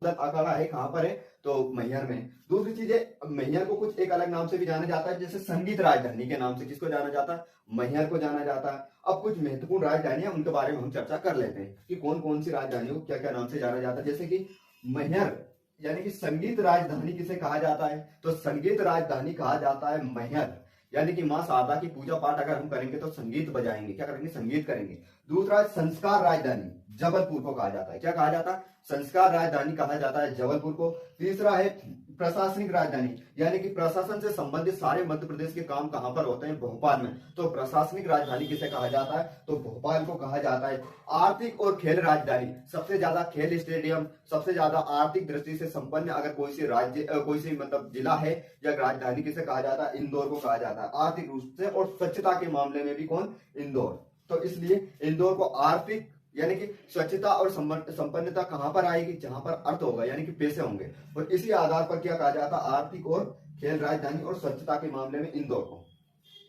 अखाड़ा है कहाँ पर है, तो मैहर में। दूसरी चीज है, मैहर को कुछ एक अलग नाम से भी जाना जाता है, जैसे संगीत राजधानी के नाम से किसको जाना जाता है, मैहर को जाना जाता है। अब कुछ महत्वपूर्ण राजधानियां उनके बारे में हम चर्चा कर लेते हैं कि कौन कौन सी राजधानियों को क्या क्या नाम से जाना जाता है। जैसे कि मैहर यानी कि संगीत राजधानी किसे कहा जाता है, तो संगीत राजधानी कहा जाता है मैहर, यानी कि माँ शारदा की पूजा पाठ अगर हम करेंगे तो संगीत बजाएंगे, क्या करेंगे, संगीत करेंगे। दूसरा है संस्कार राजधानी जबलपुर को कहा जाता है, क्या कहा जाता है, संस्कार राजधानी कहा जाता है जबलपुर को। तीसरा है प्रशासनिक राजधानी, यानी कि प्रशासन से संबंधित सारे मध्य प्रदेश के काम कहां पर होते हैं, भोपाल में, तो प्रशासनिक राजधानी किसे कहा जाता है, तो भोपाल को कहा जाता है। आर्थिक और खेल राजधानी, सबसे ज्यादा खेल स्टेडियम, सबसे ज्यादा आर्थिक दृष्टि से संपन्न अगर कोई सी राज्य कोई सी मतलब जिला है या राजधानी किसे कहा जाता है, इंदौर को कहा जाता है आर्थिक रूप से। और स्वच्छता के मामले में भी कौन, इंदौर। तो इसलिए इंदौर को आर्थिक यानी कि स्वच्छता और संपन्नता कहां पर आएगी, जहां पर अर्थ होगा यानी कि पैसे होंगे, और इसी आधार पर क्या कहा जाता है, आर्थिक और खेल राजधानी और स्वच्छता के मामले में इंदौर को।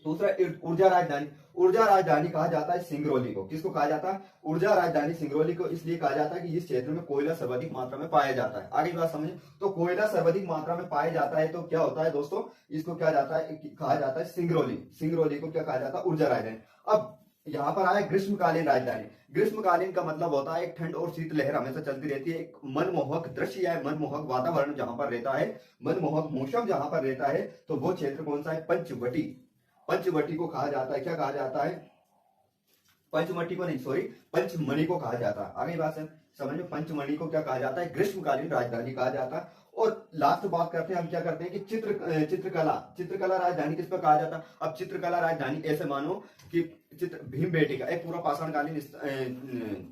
दूसरा ऊर्जा राजधानी, ऊर्जा राजधानी कहा जाता है सिंगरौली को। किसको कहा जाता है, ऊर्जा राजधानी सिंगरौली को इसलिए कहा जाता है कि इस क्षेत्र में कोयला सर्वाधिक मात्रा में पाया जाता है। आगे बात समझे, तो कोयला सर्वाधिक मात्रा में पाया जाता है तो क्या होता है दोस्तों, इसको क्या जाता है, कहा जाता है सिंगरौली। सिंगरौली को क्या कहा जाता है, ऊर्जा राजधानी। अब यहाँ पर आया ग्रीष्मकालीन राजधानी। ग्रीष्मकालीन का मतलब होता है एक ठंड और शीतलहर हमेशा चलती रहती है, एक मनमोहक दृश्य या मनमोहक वातावरण जहां पर रहता है, मनमोहक मौसम जहां पर रहता है, तो वो क्षेत्र कौन सा है, पंचवटी। पंचवटी को कहा जाता है, क्या कहा जाता है, पंचवटी को नहीं, सॉरी, पंचमणि को कहा जाता है। आगे बात समझ में, पंचमणि को क्या कहा जाता है, ग्रीष्मकालीन राजधानी कहा जाता है। और लास्ट बात करते हैं हम, क्या करते हैं कि चित्रकला राजधानी किस पर कहा जाता है। अब चित्रकला राजधानी ऐसे मानो कि भीम बेटिका एक पूरा पाषाणकालीन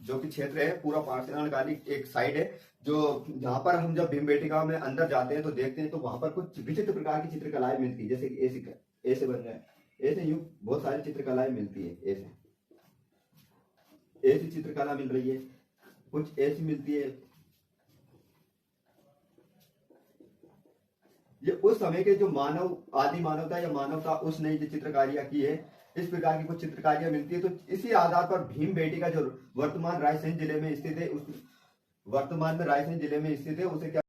जो कि क्षेत्र है, पूरा पाषाणकालीन एक साइड है, जो जहां पर हम जब भीम बेटिका में अंदर जाते हैं तो देखते हैं तो वहां पर कुछ विचित्र प्रकार की चित्रकलाएं मिलती है, जैसे कि ऐसे बन रहे हैं, ऐसे यूं बहुत सारी चित्रकलाएं मिलती है, ऐसी चित्रकला मिल रही है, कुछ ऐसी मिलती है। ये उस समय के जो आदि मानवता या मानवता उसने जो चित्रकारियां की है, इस प्रकार की कुछ चित्रकारियां मिलती है। तो इसी आधार पर भीम बेटिका जो वर्तमान रायसेन जिले में स्थित है, वर्तमान में रायसेन जिले में स्थित है, उसे क्या